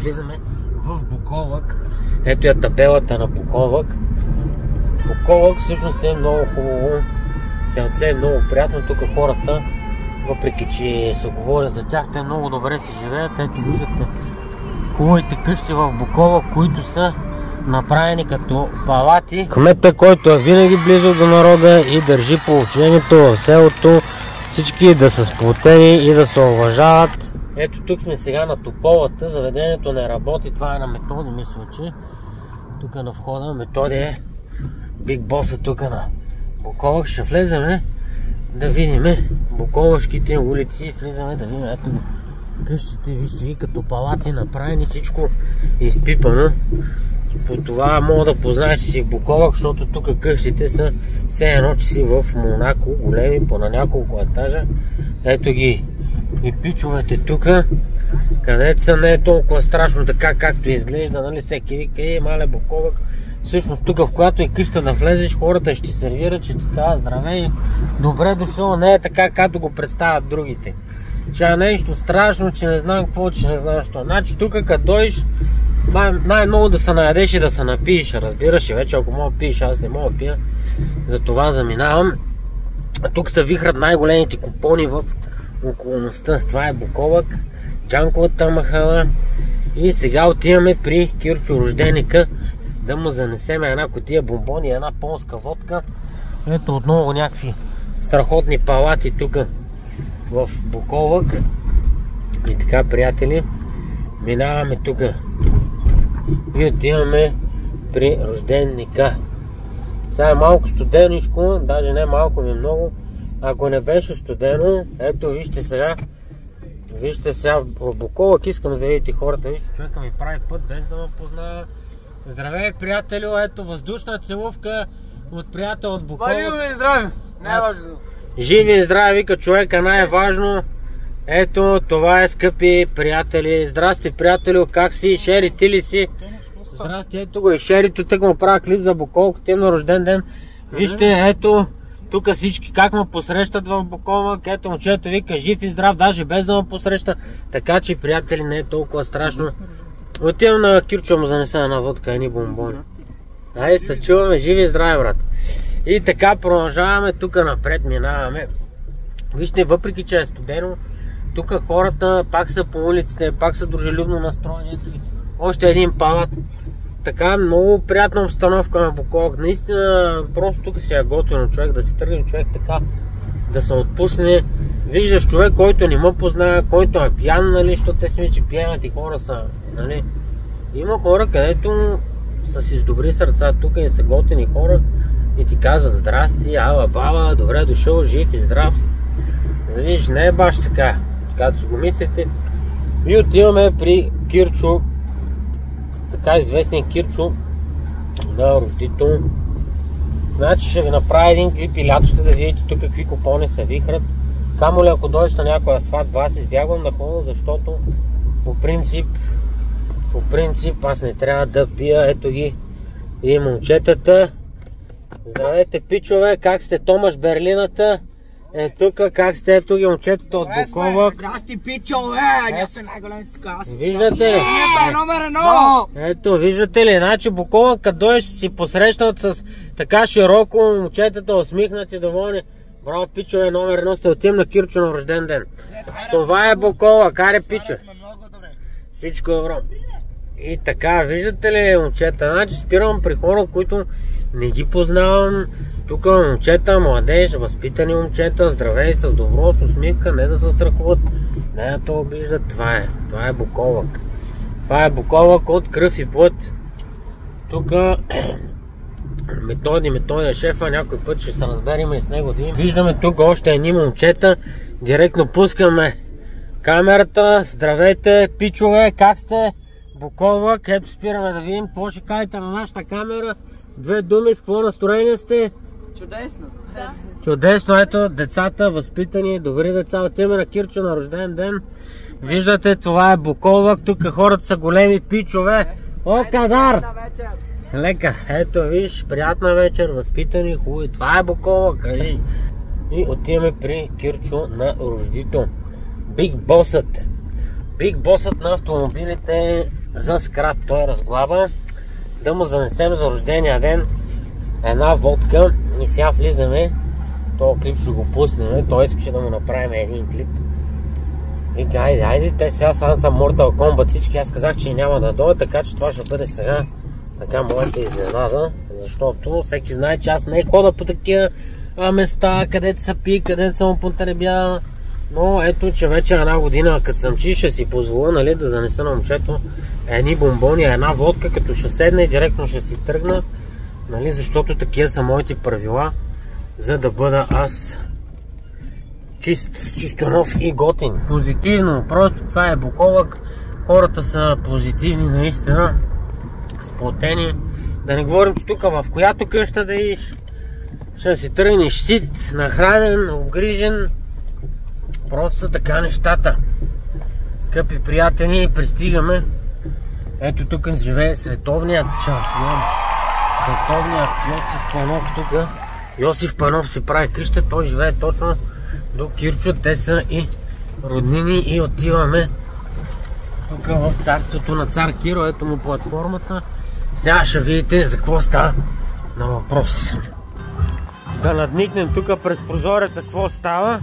влизаме в Буковлък. Ето е табелата на Буковлък. Буковлък всъщност е много хубаво. Селце е много приятно. Тук хората, въпреки че се говори за тях, те много добре си живеят. Ето виждате хубавите къщи в Буковлък, които са направени като палати. Кмета, който е винаги близо до народа и държи положението в селото, всички да са сплотени и да се уважават. Ето тук сме сега на Тополата, заведението не работи, това е на Методи, мисля, че тук на входа Методи е Биг Бос тук на Буковлък. Ще влеземе да видим буковлъшките улици, влизаме да видим ето къщите, вижте ги като палати направени, всичко е изпипано. По това мога да познаеш, че си в Буковлък, защото тук къщите са все едно, че си в Монако, големи, по на няколко етажа. Ето ги и пичовете тук, където са, не е толкова страшно така, както изглежда, нали, всеки вика, мале Буковлък. Всъщност тук, в която и къща да влезеш, хората ще сервират, ще ти казват здравей, добре дошъл, не е така, както го представят другите. Че е нещо страшно, че не знам какво, че не знам що. Значи тук като дойдеш, най-много да се наядеш и да се напиеш, разбираш, и вече ако мога да пиеш, аз не мога да пия, затова заминавам. Тук се вихрат най-големите купони в околността. Това е Буковлък, Джанковата махала и сега отиваме при Кирчо рожденика да му занесем една кутия бомбони и една полска водка. Ето отново някакви страхотни палати тук в Буковлък. И така, приятели, минаваме тук и отиваме при рожденика. Сега е малко студеничко, даже не малко, ми много. Ако не беше студено, ето вижте сега в Буковлък, искам да видите хората, вижте, човека ми прави път без да ме познава. Здравей, приятелю, ето въздушна целувка от приятел от Буковлък. Живи и здрави! Най-важно. Живи и здрави, вика човека, най-важно. Ето, това е, скъпи приятели. Здрасти, приятелю, как си? Шери, ти ли си? Здрасти, ето го и Шерито, тък му правя клип за Буковлък, тем на рожден ден. Вижте, ето, тук всички как ме посрещат в Буковлък. Ето, момчето вика, жив и здрав, даже без да ме посреща. Така че, приятели, не е толкова страшно. Отивам на Кирчо, му занеса една водка, едни бомбони. Ай, се чуваме, живи и здрави, брат. И така продължаваме, тук напред минаваме. Вижте, въпреки че е студено, тук хората пак са по улиците, пак са дружелюбно настроени. Още един палат. Така, много приятна обстановка на Буковлък. Наистина, просто тук си е готино човек, да си тръгне човек така, да се отпусне. Виждаш човек, който не ме познава, който е пиян, нали, защото те сме, че пияните хора са, нали. Има хора, където са си с добри сърца, тук и са готини хора и ти казват здрасти, ала баба, добре дошъл, жив и здрав. Да видиш, не е баш така, както си го мислите. И отиваме при Кирчо, така известния Кирчо на рождител. Значи ще ви направя един клип и лятото да видите тук какви купони се вихрат. Камо ли ако дойдеш на някоя сватба, аз избягвам да ходя, защото по принцип аз не трябва да пия. Ето ги и момчетата. Здравейте, пичове, как сте? Томаш Берлината е тук, как сте? Ето ги момчетата от Буковлък. Здрасти, пичове! Ние сме най-големите класи. Виждате ли? Номер едно! Ето, виждате ли? Значи Буковлък, като дойдеш си посрещнат с така широко, момчетата усмихнати, доволни. Браво, пичове, номер едно, сте отим на Кирчо на рожден ден. Това е Буковлък, аре пичове. Всичко е добро. И така, виждате ли, момчета? Значи спирам при хора, които не ги познавам. Тук момчета, младеж, възпитани момчета, здравей, с добро, с усмивка, не да се страхуват, не да то обиждат. Това е Буковлък. Това е Буковлък от кръв и плът. Тук Методи е шефа, някой път ще се разберем и с него да им. Виждаме тук още едни момчета, директно пускаме камерата. Здравейте, пичове, как сте? Буковлък, ето спираме да видим какво ще кажете на нашата камера. Две думи, с какво настроение сте? Чудесно. Да. Чудесно, ето децата, възпитани, добри деца, отиваме на Кирчо на рожден ден. Виждате, това е Буковлък, тук хората са големи пичове. О, кадар! Лека, ето виж, приятна вечер, възпитани, хубави, това е Буковлък. И отиваме при Кирчо на рождител. Биг Босът. Биг Босът на автомобилите за скрап. Той разглаба да му занесем за рождения ден една водка и сега влизаме. Този клип ще го пуснем. Той искаше да му направим един клип. Вика, айде, те сега са Mortal Kombat всички. Аз казах, че няма да дойде, така че това ще бъде сега така моята изненада, защото всеки знае, че аз не хода по такива места, където се пи, където се му потребява. Но ето, че вече една година, като съм чи, ще си позволя, нали, да занеса на момчето едни бомбони, една водка, като ще седна и директно ще си тръгна, нали, защото такива са моите правила, за да бъда аз чисто нов и готин. Позитивно, просто това е Буковлък, хората са позитивни наистина, сплотени. Да не говорим, че тук в която къща да идиш, ще си тръгнеш сит, нахранен, обгрижен. Просто са така нещата. Скъпи приятели, пристигаме. Ето тук живее световният шампион. Световният Йосиф Панов тук. Йосиф Панов си прави къща, той живее точно до Кирчо. Те са и роднини и отиваме тук в царството на цар Киро. Ето му платформата. Сега ще видите за какво става на въпрос. Да надникнем тук през прозореца какво става.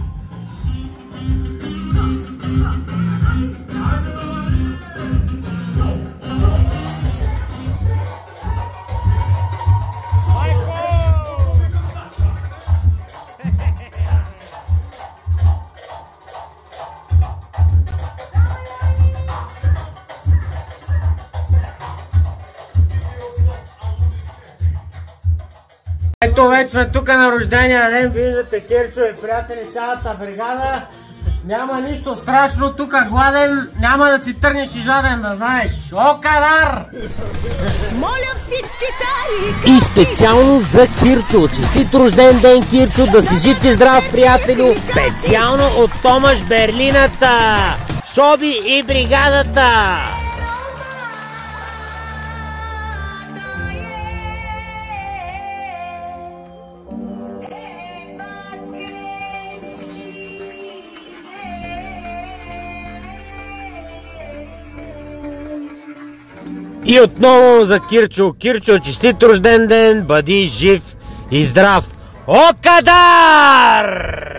Ето вече сме тук на рождения ден, виждате Кирчо и приятели, цялата бригада. Няма нищо страшно, тук гладен, няма да си тръгнеш и жаден, да знаеш. О, Кадар! Моля всички тари! И специално за Кирчо, честит рожден ден, Кирчо, да си жив и здрав, приятелю! Специално от Томаш Берлината, Шоби и бригадата! И отново за Кирчо. Кирчо, честит рожден ден, бъди жив и здрав. О, Кадар!